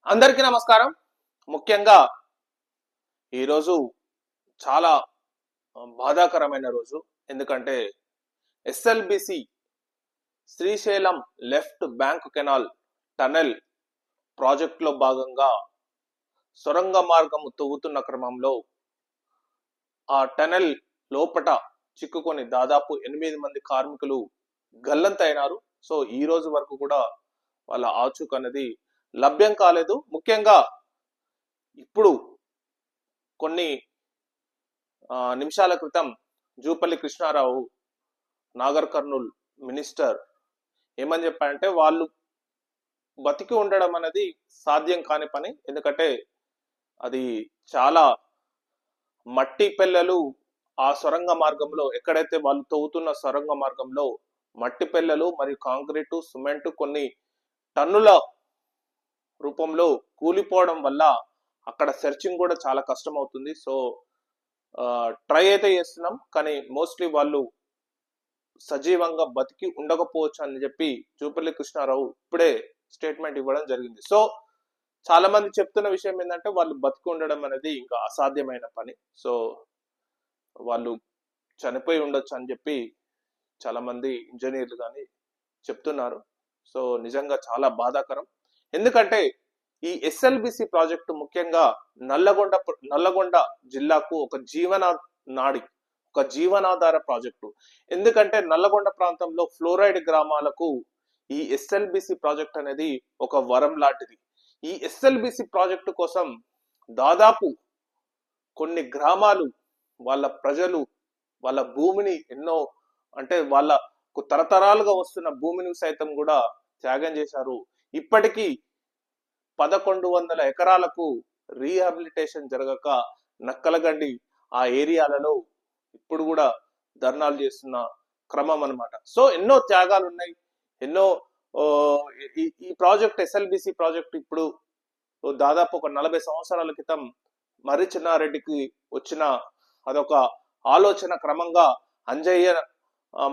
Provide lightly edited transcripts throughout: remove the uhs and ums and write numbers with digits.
అందరికీ నమస్కారం. ముఖ్యంగా ఈరోజు చాలా బాధాకరమైన రోజు. ఎందుకంటే SLBC Srisailam left bank canal tunnel ప్రాజెక్టులో భాగంగా సొరంగ మార్గం తవ్వుతున్న క్రమంలో ఆ టనెల్ లోపట చిక్కుకొని దాదాపు 8 మంది కార్మికులు గల్లంతైనారు. సో ఈ రోజు వరకు కూడా వాళ్ళ ఆచూక అనేది లభ్యం కాలేదు. ముఖ్యంగా ఇప్పుడు కొన్ని నిమిషాల క్రితం జూపల్లి కృష్ణారావు నాగర్ కర్నూల్ మినిస్టర్ ఏమని చెప్పారంటే వాళ్ళు బతికి ఉండడం అనేది సాధ్యం కాని పని. ఎందుకంటే అది చాలా మట్టి పెళ్ళలు ఆ సొరంగ మార్గంలో ఎక్కడైతే వాళ్ళు తవ్వుతున్న సొరంగ మార్గంలో మట్టి పెళ్ళలు మరియు కాంక్రీటు సిమెంట్ కొన్ని టన్నుల రూపంలో కూలిపోవడం వల్ల అక్కడ సెర్చింగ్ కూడా చాలా కష్టం అవుతుంది. సో ట్రై అయితే చేస్తున్నాం, కానీ మోస్ట్లీ వాళ్ళు సజీవంగా బతికి ఉండకపోవచ్చు అని చెప్పి జూపల్లి కృష్ణారావు ఇప్పుడే స్టేట్మెంట్ ఇవ్వడం జరిగింది. సో చాలా మంది చెప్తున్న విషయం ఏంటంటే వాళ్ళు బతికి ఉండడం అనేది ఇంకా అసాధ్యమైన పని. సో వాళ్ళు చనిపోయి ఉండొచ్చు అని చెప్పి చాలా మంది ఇంజనీర్లు కానీ చెప్తున్నారు. సో నిజంగా చాలా బాధాకరం. ఎందుకంటే ఈ ఎస్ఎల్బిసి ప్రాజెక్టు ముఖ్యంగా నల్లగొండ జిల్లాకు ఒక జీవనాధార ప్రాజెక్టు. ఎందుకంటే నల్లగొండ ప్రాంతంలో ఫ్లోరైడ్ గ్రామాలకు ఈ ఎస్ఎల్బిసి ప్రాజెక్ట్ అనేది ఒక వరం లాంటిది. ఈ ఎస్ఎల్బిసి ప్రాజెక్టు కోసం దాదాపు కొన్ని గ్రామాలు వాళ్ళ ప్రజలు వాళ్ళ భూమిని ఎన్నో అంటే వాళ్ళకు తరతరాలుగా వస్తున్న భూమిని సైతం కూడా త్యాగం చేశారు. ఇప్పటికీ 1100 ఎకరాలకు రీహాబిలిటేషన్ జరగక నక్కలగండి ఆ ఏరియాలలో ఇప్పుడు కూడా ధర్నాలు చేస్తున్న క్రమం అన్నమాట. సో ఎన్నో త్యాగాలు ఉన్నాయి. ఎన్నో ఈ ప్రాజెక్ట్ ఎస్ఎల్బిసి ప్రాజెక్ట్ ఇప్పుడు దాదాపు ఒక 40 సంవత్సరాల క్రితం మర్రి చెన్నారెడ్డికి వచ్చిన అదొక ఆలోచన. క్రమంగా అంజయ్య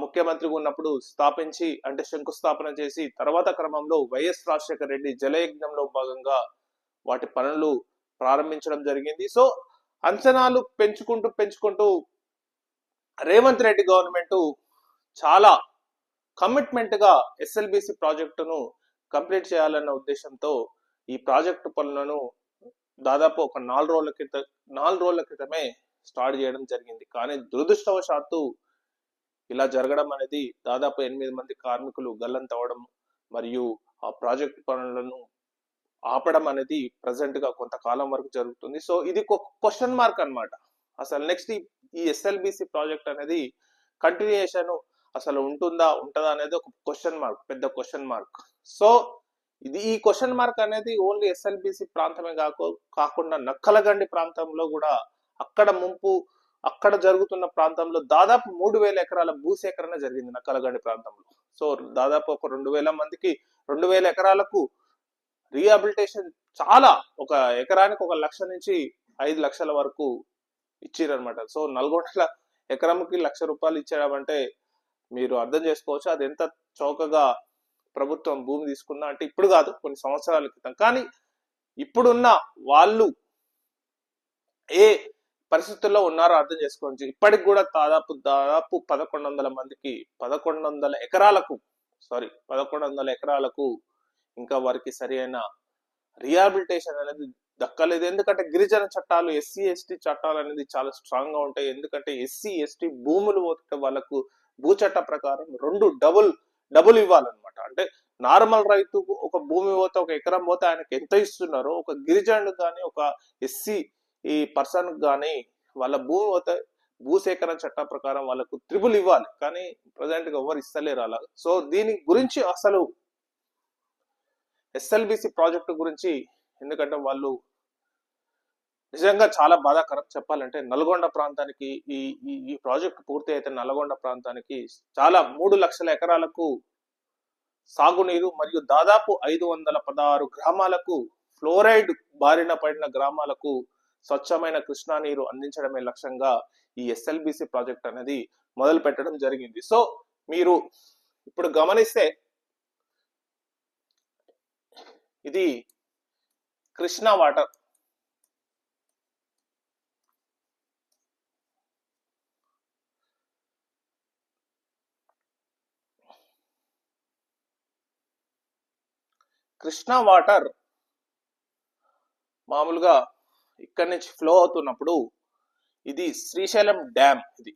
ముఖ్యమంత్రిగా ఉన్నప్పుడు స్థాపించి అంటే శంకుస్థాపన చేసి తర్వాత క్రమంలో వైఎస్ రాజశేఖర రెడ్డి జలయజ్ఞంలో భాగంగా వాటి పనులు ప్రారంభించడం జరిగింది. సో అంచనాలు పెంచుకుంటూ రేవంత్ రెడ్డి గవర్నమెంట్ చాలా కమిట్మెంట్ గా ఎస్ఎల్బిసి ప్రాజెక్టును కంప్లీట్ చేయాలన్న ఉద్దేశంతో ఈ ప్రాజెక్టు పనులను దాదాపు ఒక 4 రోజుల క్రితమే స్టార్ట్ చేయడం జరిగింది. కానీ దురదృష్టవశాత్తు ఇలా జరగడం అనేది దాదాపు 8 మంది కార్మికులు గల్లంతవడం మరియు ఆ ప్రాజెక్ట్ పనులను ఆపడం అనేది ప్రజెంట్ గా కొంతకాలం వరకు జరుగుతుంది. సో ఇది క్వశ్చన్ మార్క్ అన్నమాట. అసలు నెక్స్ట్ ఈ ఎస్ఎల్బిసి ప్రాజెక్ట్ అనేది కంటిన్యూయేషన్ అసలు ఉంటుందా ఉంటుందా అనేది ఒక క్వశ్చన్ మార్క్, పెద్ద క్వశ్చన్ మార్క్. సో ఈ క్వశ్చన్ మార్క్ అనేది ఓన్లీ ఎస్ఎల్బిసి ప్రాంతమే కాకుండా నక్కలగండి ప్రాంతంలో కూడా అక్కడ జరుగుతున్న ప్రాంతంలో దాదాపు 3000 ఎకరాల భూసేకరణ జరిగింది నక్కలగండి ప్రాంతంలో. సో దాదాపు ఒక 2000 మందికి 2000 ఎకరాలకు రీహాబిలిటేషన్ చాలా ఒక ఎకరానికి 1 లక్ష నుంచి 5 లక్షల వరకు ఇచ్చిరనమాట. సో నల్గొండ ఎకరంకి 1 లక్ష రూపాయలు ఇచ్చడం అంటే మీరు అర్థం చేసుకోవచ్చు అది ఎంత చౌకగా ప్రభుత్వం భూమి తీసుకుందా అంటే. ఇప్పుడు కాదు, కొన్ని సంవత్సరాల క్రితం. కానీ ఇప్పుడున్న వాళ్ళు ఏ పరిస్థితుల్లో ఉన్నారో అర్థం చేసుకోవచ్చు. ఇప్పటికి కూడా దాదాపు 1100 మందికి 1100 ఎకరాలకు ఇంకా వారికి సరి అయిన రీహాబిలిటేషన్ అనేది దక్కలేదు. ఎందుకంటే గిరిజన చట్టాలు, ఎస్సీ ఎస్టీ చట్టాలు అనేది చాలా స్ట్రాంగ్ గా ఉంటాయి. ఎందుకంటే ఎస్సీ ఎస్టీ భూములు పోతే వాళ్ళకు భూచట్ట ప్రకారం 2 డబుల్ ఇవ్వాలన్నమాట. అంటే నార్మల్ రైతుకు ఒక భూమి పోతే, ఒక ఎకరం పోతే ఆయనకి ఎంత ఇస్తున్నారో ఒక గిరిజనుడు కానీ ఒక ఎస్సీ ఈ పర్సన్ కానీ వాళ్ళ భూమి పోతే భూసేకరణ చట్టం ప్రకారం వాళ్ళకు 3 ఇవ్వాలి. కానీ ప్రజెంట్ గా ఎవరు ఇస్తలేరు అలా. సో దీని గురించి అసలు ఎస్ఎల్బిసి ప్రాజెక్టు గురించి, ఎందుకంటే వాళ్ళు నిజంగా చాలా బాధాకరం చెప్పాలంటే. నల్గొండ ప్రాంతానికి ఈ ప్రాజెక్ట్ పూర్తి అయితే నల్గొండ ప్రాంతానికి చాలా 3 లక్షల ఎకరాలకు సాగునీరు మరియు దాదాపు 516 గ్రామాలకు ఫ్లోరైడ్ బారిన పడిన గ్రామాలకు స్వచ్ఛమైన కృష్ణా నీరు అందించడమే లక్ష్యంగా ఈ ఎస్ఎల్బిసి ప్రాజెక్ట్ అనేది మొదలు పెట్టడం జరిగింది. సో మీరు ఇప్పుడు గమనిస్తే ఇది కృష్ణా వాటర్. కృష్ణా వాటర్ మామూలుగా ఇక్కడి నుంచి ఫ్లో అవుతున్నప్పుడు ఇది శ్రీశైలం డ్యామ్. ఇది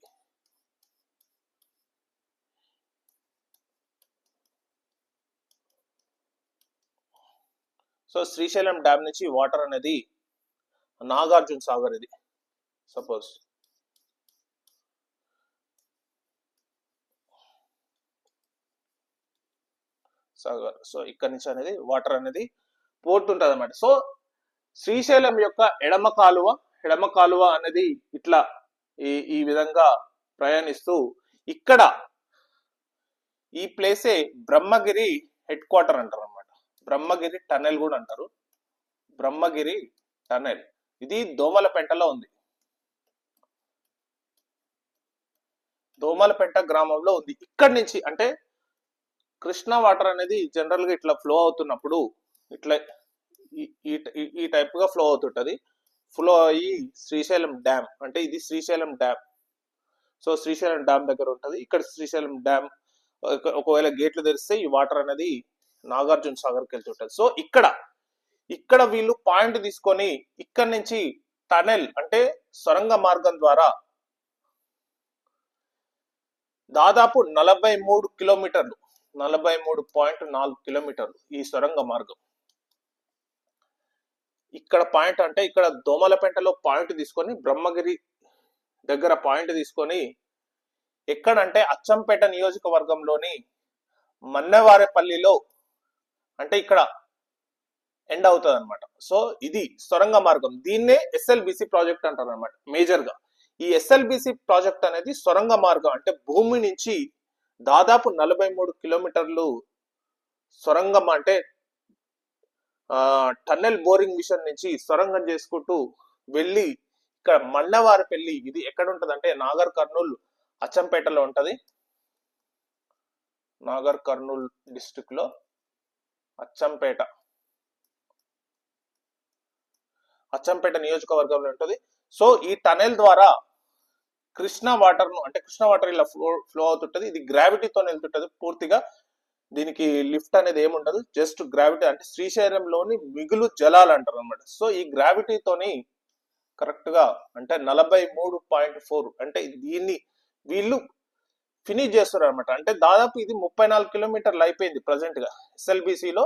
సో శ్రీశైలం డ్యామ్ నుంచి వాటర్ అనేది నాగార్జున సాగర్, ఇది సపోజ్ సాగర్. సో ఇక్కడ నుంచి అనేది వాటర్ అనేది పోతుంటది అన్నమాట. సో శ్రీశైలం యొక్క ఎడమ కాలువ అనేది ఇట్లా ఈ విధంగా ప్రయాణిస్తూ ఇక్కడ ఈ ప్లేసే బ్రహ్మగిరి హెడ్ క్వార్టర్ అంటారు అన్నమాట. బ్రహ్మగిరి టనెల్ కూడా అంటారు. బ్రహ్మగిరి టనెల్ ఇది దోమలపెంటలో ఉంది. దోమలపెంట గ్రామంలో ఉంది. ఇక్కడి నుంచి అంటే కృష్ణా వాటర్ అనేది జనరల్ గా ఇట్లా ఫ్లో అవుతున్నప్పుడు ఇట్లా ఈ టైప్ గా ఫ్లో అవుతుంటది. ఫ్లో అయ్యి శ్రీశైలం డ్యామ్, అంటే ఇది Srisailam dam. So Srisailam dam దగ్గర ఉంటది. ఇక్కడ శ్రీశైలం డ్యామ్ ఒకవేళ గేట్లు తెరిస్తే ఈ వాటర్ అనేది నాగార్జున సాగర్కి వెళ్తుంటది. సో ఇక్కడ వీళ్ళు పాయింట్ తీసుకొని ఇక్కడ నుంచి టనెల్ అంటే సొరంగ మార్గం ద్వారా దాదాపు 43 కిలోమీటర్లు, 43.4 కిలోమీటర్లు ఈ సొరంగ మార్గం. ఇక్కడ పాయింట్ అంటే ఇక్కడ దోమలపెంటలో పాయింట్ తీసుకొని బ్రహ్మగిరి దగ్గర పాయింట్ తీసుకొని ఎక్కడంటే అచ్చంపేట నియోజకవర్గంలోని మన్నెవారేపల్లిలో అంటే ఇక్కడ ఎండ్ అవుతుంది అనమాట. సో ఇది సొరంగ మార్గం. దీన్నే ఎస్ఎల్బిసి ప్రాజెక్ట్ అంటారు అనమాట మేజర్ గా. ఈ ఎస్ఎల్బిసి ప్రాజెక్ట్ అనేది సొరంగ మార్గం అంటే భూమి నుంచి దాదాపు 43 కిలోమీటర్లు సొరంగం అంటే టన్నెల్ బోరింగ్ మిషన్ నుంచి సొరంగం చేసుకుంటూ వెళ్ళి ఇక్కడ మన్నెవారిపల్లి, ఇది ఎక్కడ ఉంటది అంటే నాగర్ కర్నూల్ అచ్చంపేటలో ఉంటది. నాగర్ కర్నూల్ డిస్ట్రిక్ట్ లో అచ్చంపేట నియోజకవర్గంలో ఉంటది. సో ఈ టనెల్ ద్వారా కృష్ణా వాటర్ ను అంటే కృష్ణా వాటర్ ఇలా ఫ్లో అవుతుంటది. ఇది గ్రావిటీతో వెళ్తుంటది పూర్తిగా. దీనికి లిఫ్ట్ అనేది ఏముండదు, జస్ట్ గ్రావిటీ అంటే శ్రీశైలంలోని మిగులు జలాలు అంటారు అనమాట. సో ఈ గ్రావిటీతోని కరెక్ట్ గా అంటే 43.4 అంటే దీన్ని వీళ్ళు ఫినిష్ చేస్తారు అనమాట. అంటే దాదాపు ఇది 34 కిలోమీటర్లు అయిపోయింది ప్రజెంట్ గా. ఎస్ఎల్బిసిలో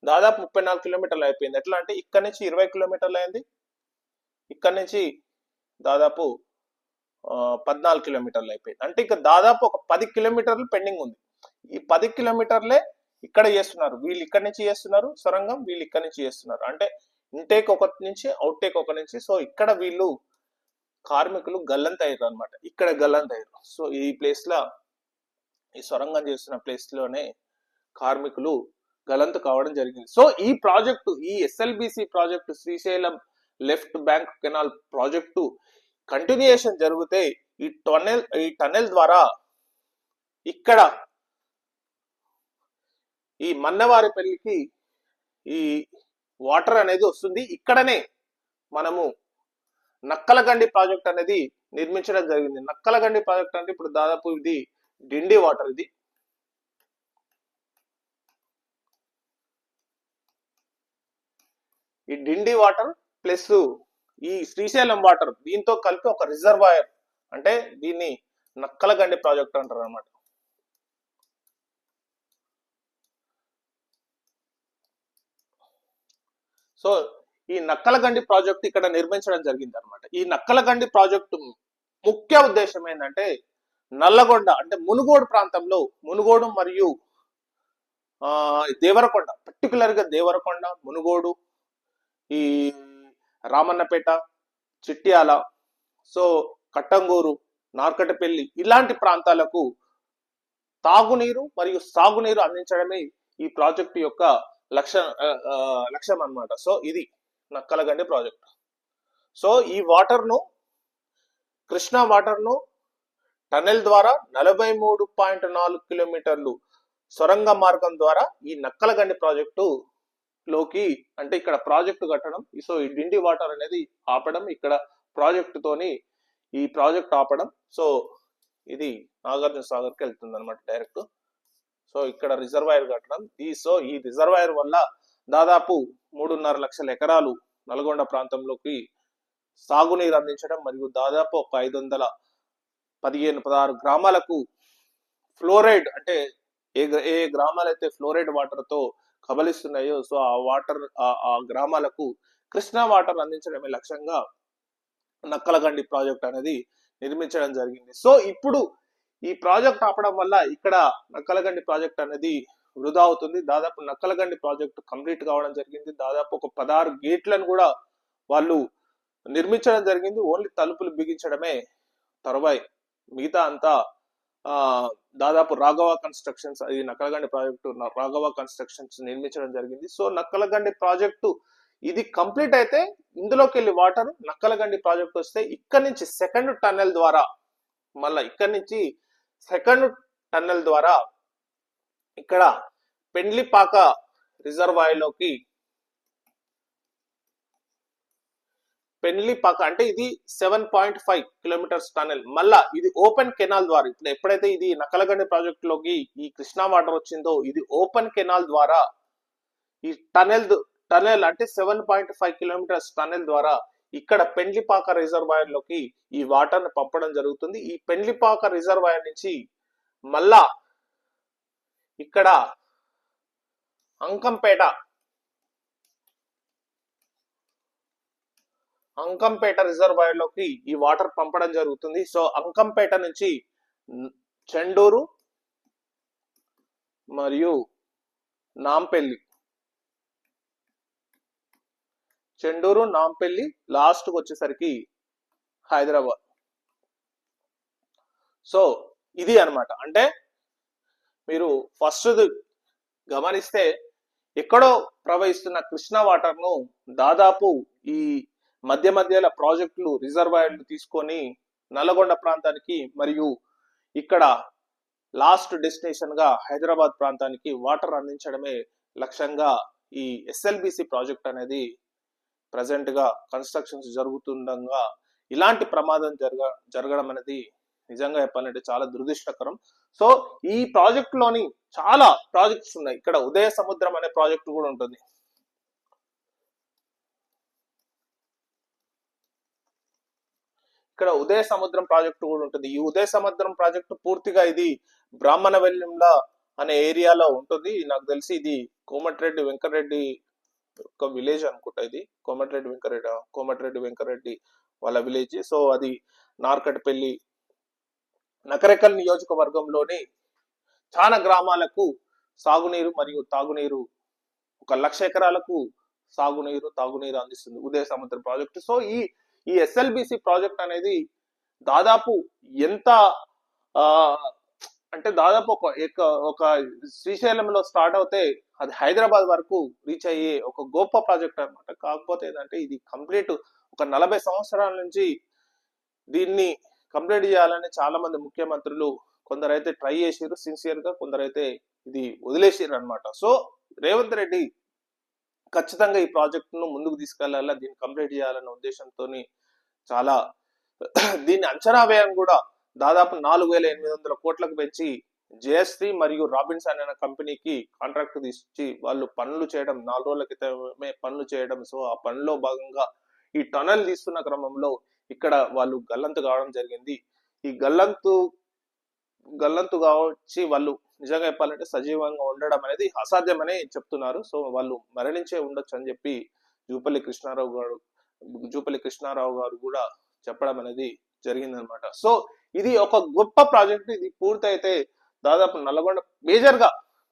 దాదాపు 34 కిలోమీటర్లు అయిపోయింది. ఎట్లా అంటే ఇక్కడ నుంచి 20 కిలోమీటర్లు అయింది, ఇక్కడ నుంచి దాదాపు 14 కిలోమీటర్లు అయిపోయింది. అంటే ఇక దాదాపు ఒక 10 కిలోమీటర్లు పెండింగ్ ఉంది. ఈ 10 కిలోమీటర్లే ఇక్కడ చేస్తున్నారు. వీళ్ళు ఇక్కడ నుంచి చేస్తున్నారు సొరంగం, వీళ్ళు ఇక్కడ నుంచి చేస్తున్నారు. అంటే ఇంటేక్ ఒకటి నుంచి అవుట్టేక్ ఒకటి నుంచి. సో ఇక్కడ వీళ్ళు కార్మికులు గల్లంత అయ్యారు అనమాట. ఇక్కడ గల్లంత అయ్యారు. సో ఈ ప్లేస్ లా ఈ సొరంగం చేస్తున్న ప్లేస్ లోనే కార్మికులు గలంత కావడం జరిగింది. సో ఈ ప్రాజెక్టు, ఈ SLBC project, Srisailam left bank canal project continuation జరిగితే ఈ టనెల్ ద్వారా ఇక్కడ ఈ మన్నెవారిపల్లికి ఈ వాటర్ అనేది వస్తుంది. ఇక్కడనే మనము నక్కలగండి ప్రాజెక్ట్ అనేది నిర్మించడం జరిగింది. నక్కలగండి ప్రాజెక్ట్ అంటే ఇప్పుడు దాదాపు ఇది డిండి వాటర్, ఇది ఈ డిండి వాటర్ ప్లస్ ఈ శ్రీశైలం వాటర్ దీంతో కలిపి ఒక రిజర్వాయర్ అంటే దీన్ని నక్కలగండి ప్రాజెక్ట్ అంటారు అన్నమాట. సో ఈ నక్కలగండి ప్రాజెక్ట్ ఇక్కడ నిర్మించడం జరిగింది అనమాట. ఈ నక్కలగండి ప్రాజెక్టు ముఖ్య ఉద్దేశం ఏంటంటే నల్లగొండ అంటే మునుగోడు ప్రాంతంలో, మునుగోడు మరియు దేవరకొండ, పర్టికులర్ గా దేవరకొండ, మునుగోడు, ఈ రామన్నపేట, చిట్యాల, సో కట్టంగూరు, నార్కటపల్లి ఇలాంటి ప్రాంతాలకు తాగునీరు మరియు సాగునీరు అందించడమే ఈ ప్రాజెక్టు యొక్క లక్ష్యం అన్నమాట. సో ఇది నక్కలగండి ప్రాజెక్ట్. సో ఈ వాటర్ ను, కృష్ణా వాటర్ ను టనెల్ ద్వారా 43.4 కిలోమీటర్లు సొరంగ మార్గం ద్వారా ఈ నక్కలగండి ప్రాజెక్టు లోకి అంటే ఇక్కడ ప్రాజెక్టు కట్టడం, సో ఈ డిండి వాటర్ అనేది ఆపడం, ఇక్కడ ప్రాజెక్టుతోని ఈ ప్రాజెక్ట్ ఆపడం. సో ఇది నాగార్జున సాగర్ కి వెళ్తుంది అనమాట డైరెక్ట్. సో ఇక్కడ రిజర్వాయర్ కట్టడం, ఈ రిజర్వాయర్ వల్ల దాదాపు 3.5 లక్షల ఎకరాలు నల్గొండ ప్రాంతంలోకి సాగునీరు అందించడం, మరియు దాదాపు ఒక 515-16 గ్రామాలకు ఫ్లోరైడ్ అంటే ఏ గ్రామాలైతే ఫ్లోరైడ్ వాటర్ తో కబలిస్తున్నాయో సో ఆ వాటర్ ఆ గ్రామాలకు కృష్ణా వాటర్ అందించడమే లక్ష్యంగా నక్కలగండి ప్రాజెక్ట్ అనేది నిర్మించడం జరిగింది. సో ఇప్పుడు ఈ ప్రాజెక్ట్ ఆపడం వల్ల ఇక్కడ నక్కలగండి ప్రాజెక్ట్ అనేది వృధా అవుతుంది. దాదాపు నక్కలగండి ప్రాజెక్ట్ కంప్లీట్ కావడం జరిగింది. దాదాపు ఒక 16 గేట్లను కూడా వాళ్ళు నిర్మించడం జరిగింది. ఓన్లీ తలుపులు బిగించడమే తరువాయి, మిగతా అంతా దాదాపు రాఘవ కన్స్ట్రక్షన్స్, ఈ నక్కలగండి ప్రాజెక్టు రాఘవ కన్స్ట్రక్షన్స్ నిర్మించడం జరిగింది. సో నక్కలగండి ప్రాజెక్టు ఇది కంప్లీట్ అయితే ఇందులోకి వెళ్ళి వాటర్ నక్కలగండి ప్రాజెక్ట్ వస్తే ఇక్కడ నుంచి సెకండ్ టన్నెల్ ద్వారా ఇక్కడ పెండ్లిపాక రిజర్వాయర్లోకి అంటే ఇది 7.5 కిలోమీటర్స్ టన్నెల్, మళ్ళా ఇది ఓపెన్ కెనాల్ ద్వారా ఇప్పుడు ఎప్పుడైతే ఇది నక్కలగండి ప్రాజెక్ట్ లోకి ఈ కృష్ణా వాటర్ వచ్చిందో ఇది ఓపెన్ కెనాల్ ద్వారా ఈ టన్నెల్ అంటే 7.5 కిలోమీటర్స్ టన్నెల్ ద్వారా ఇక్కడ పెండ్లిపాక రిజర్వాయర్ లోకి ఈ వాటర్ ని పంపడం జరుగుతుంది. ఈ పెండ్లిపాక రిజర్వాయర్ నుంచి మళ్ళా ఇక్కడ అంకంపేట రిజర్వాయర్ లోకి ఈ వాటర్ పంపడం జరుగుతుంది. సో అంకంపేట నుంచి చెండూరు మరియు నాంపల్లి లాస్ట్ కు వచ్చేసరికి హైదరాబాద్. సో ఇది అన్నమాట. అంటే మీరు ఫస్ట్ గమనిస్తే ఎక్కడో ప్రవహిస్తున్న కృష్ణా వాటర్ ను దాదాపు ఈ మధ్యలో ప్రాజెక్టులు రిజర్వాయర్లు తీసుకొని నల్లగొండ ప్రాంతానికి మరియు ఇక్కడ లాస్ట్ డెస్టినేషన్ గా హైదరాబాద్ ప్రాంతానికి వాటర్ అందించడమే లక్ష్యంగా ఈ ఎస్ఎల్బిసి ప్రాజెక్ట్ అనేది ప్రజెంట్ గా కన్స్ట్రక్షన్స్ జరుగుతుండగా ఇలాంటి ప్రమాదం జరగడం అనేది నిజంగా చెప్పాలంటే చాలా దురదృష్టకరం. సో ఈ ప్రాజెక్ట్ లోని చాలా ప్రాజెక్ట్స్ ఉన్నాయి. ఇక్కడ ఉదయ సముద్రం అనే ప్రాజెక్ట్ కూడా ఉంటుంది. ఇక్కడ ఉదయ సముద్రం ప్రాజెక్టు కూడా ఉంటుంది. ఈ ఉదయ సముద్రం ప్రాజెక్టు పూర్తిగా ఇది బ్రాహ్మణవెల్లింల అనే ఏరియాలో ఉంటుంది. నాకు తెలిసి ఇది కోమటిరెడ్డి వెంకరెడ్డి ఒక విలేజ్ అనుకుంటా. ఇది కోమటిరెడ్డి వెంకరెడ్డి వాళ్ళ విలేజ్. సో అది నార్కట్పల్లి నకరేకల్ నియోజకవర్గంలోని చాలా గ్రామాలకు సాగునీరు మరియు తాగునీరు 1 లక్ష ఎకరాలకు తాగునీరు అందిస్తుంది ఉదయ సముద్రం ప్రాజెక్టు. సో ఈ ఎస్ఎల్బిసి ప్రాజెక్ట్ అనేది దాదాపు ఎంత అంటే దాదాపు ఒక శ్రీశైలంలో స్టార్ట్ అవుతే అది హైదరాబాద్ వరకు రీచ్ అయ్యే ఒక గొప్ప ప్రాజెక్ట్ అన్నమాట. కాకపోతే ఏంటంటే ఇది కంప్లీట్ ఒక 40 సంవత్సరాల నుంచి దీన్ని కంప్లీట్ చేయాలని చాలా మంది ముఖ్యమంత్రులు కొందరైతే ట్రై చేసారు సిన్సియర్ గా, కొందరైతే ఇది వదిలేసారు అనమాట. సో రేవంత్ రెడ్డి ఖచ్చితంగా ఈ ప్రాజెక్ట్ ను ముందుకు తీసుకెళ్లాలా, దీన్ని కంప్లీట్ చేయాలన్న ఉద్దేశంతో చాలా దీన్ని అంచనా వ్యయం కూడా దాదాపు 4,800 కోట్లకు పెంచి జేఎస్టీ మరియు రాబిన్సన్ అనే కంపెనీకి కాంట్రాక్ట్ తీసి వాళ్ళు పనులు చేయడం, 4 రోజుల క్రితమే పనులు చేయడం. సో ఆ పనిలో భాగంగా ఈ టనల్ తీస్తున్న క్రమంలో ఇక్కడ వాళ్ళు గల్లంతు కావడం జరిగింది. ఈ గల్లంతు కావచ్చి వాళ్ళు నిజంగా చెప్పాలంటే సజీవంగా ఉండడం అనేది అసాధ్యమని చెప్తున్నారు. సో వాళ్ళు మరణించే ఉండొచ్చు అని చెప్పి జూపల్లి కృష్ణారావు గారు కూడా చెప్పడం అనేది జరిగిందనమాట. సో ఇది ఒక గొప్ప ప్రాజెక్ట్. ఇది పూర్తయితే దాదాపు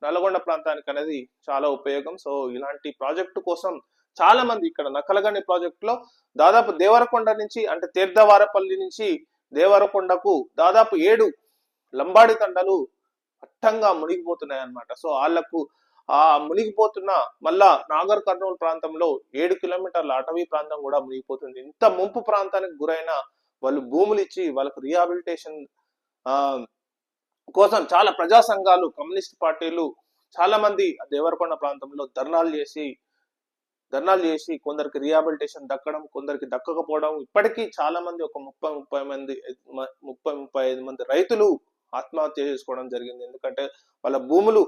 నల్లగొండ ప్రాంతానికి అనేది చాలా ఉపయోగం. సో ఇలాంటి ప్రాజెక్టు కోసం చాలా మంది ఇక్కడ నక్కలగండి ప్రాజెక్ట్ లో దాదాపు దేవరకొండ నుంచి అంటే తీర్థవారపల్లి నుంచి దేవరకొండకు దాదాపు 7 లంబాడి తండలు అట్టంగా మునిగిపోతున్నాయి అన్నమాట. సో వాళ్లకు ఆ మునిగిపోతున్న మళ్ళా నాగర్ కర్నూలు ప్రాంతంలో 7 కిలోమీటర్ల అటవీ ప్రాంతం కూడా మునిగిపోతుంది. ఇంత ముంపు ప్రాంతానికి గురైన వాళ్ళు భూములు ఇచ్చి వాళ్ళకు రీహాబిలిటేషన్ కోసం చాలా ప్రజా సంఘాలు, కమ్యూనిస్ట్ పార్టీలు చాలా మంది దేవరకొండ ప్రాంతంలో ధర్నాలు చేసి ధర్నాలు చేసి కొందరికి రిహాబిలిటేషన్ దక్కడం, కొందరికి దక్కకపోవడం, ఇప్పటికీ చాలా మంది ఒక 35 మంది రైతులు ఆత్మహత్య చేసుకోవడం జరిగింది. ఎందుకంటే వాళ్ళ భూములు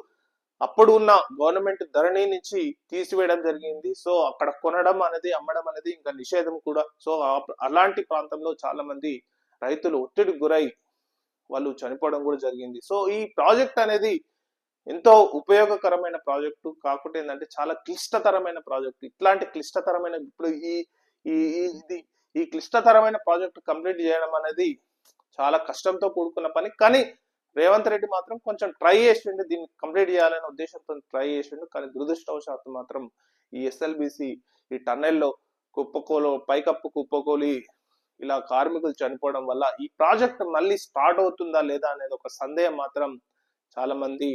అప్పుడు ఉన్న గవర్నమెంట్ ధరణి నుంచి తీసివేయడం జరిగింది. సో అక్కడ కొనడం అనేది, అమ్మడం అనేది ఇంకా నిషేధం కూడా. సో అలాంటి ప్రాంతంలో చాలా మంది రైతులు ఒత్తిడికి గురై వాళ్ళు చనిపోవడం కూడా జరిగింది. సో ఈ ప్రాజెక్ట్ అనేది ఎంతో ఉపయోగకరమైన ప్రాజెక్టు, కాకుండా ఏంటంటే చాలా క్లిష్టతరమైన ప్రాజెక్టు. ఇట్లాంటి క్లిష్టతరమైన ఇప్పుడు ఈ క్లిష్టతరమైన ప్రాజెక్టు కంప్లీట్ చేయడం అనేది చాలా కష్టంతో కూడుకున్న పని. కానీ రేవంత్ రెడ్డి మాత్రం కొంచెం ట్రై చేసిండు, దీన్ని కంప్లీట్ చేయాలనే ఉద్దేశంతో ట్రై చేసిండు. కానీ దురదృష్టవశాత్తు మాత్రం ఈ ఎస్ఎల్బిసి ఈ టన్నెల్లో పైకప్పు కుప్పకూలి ఇలా కార్మికులు చనిపోవడం వల్ల ఈ ప్రాజెక్ట్ మళ్ళీ స్టార్ట్ అవుతుందా లేదా అనేది ఒక సందేహం మాత్రం చాలా మంది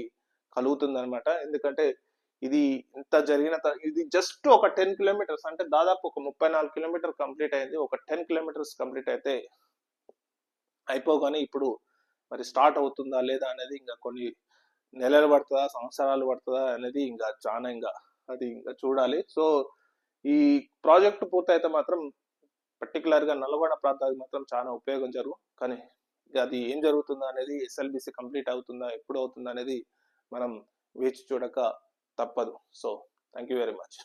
కలుగుతుంది అనమాట. ఎందుకంటే ఇది ఇంత జరిగిన ఇది జస్ట్ ఒక 10 కిలోమీటర్స్, అంటే దాదాపు ఒక 34 కిలోమీటర్ కంప్లీట్ అయింది. ఒక 10 కిలోమీటర్స్ కంప్లీట్ అయితే అయిపోగానే ఇప్పుడు మరి స్టార్ట్ అవుతుందా లేదా అనేది ఇంకా కొన్ని నెలలు పడుతుందా, సంవత్సరాలు పడుతుందా అనేది ఇంకా చాలా అది ఇంకా చూడాలి. సో ఈ ప్రాజెక్ట్ పూర్తయితే మాత్రం పర్టికులర్ గా నల్గొండ ప్రాంతానికి మాత్రం చాలా ఉపయోగం కానీ అది ఏం జరుగుతుందా అనేది, ఎస్ఎల్బిసి కంప్లీట్ అవుతుందా, ఎప్పుడు అవుతుందా అనేది మనం వేచి చూడక తప్పదు. So thank you very much.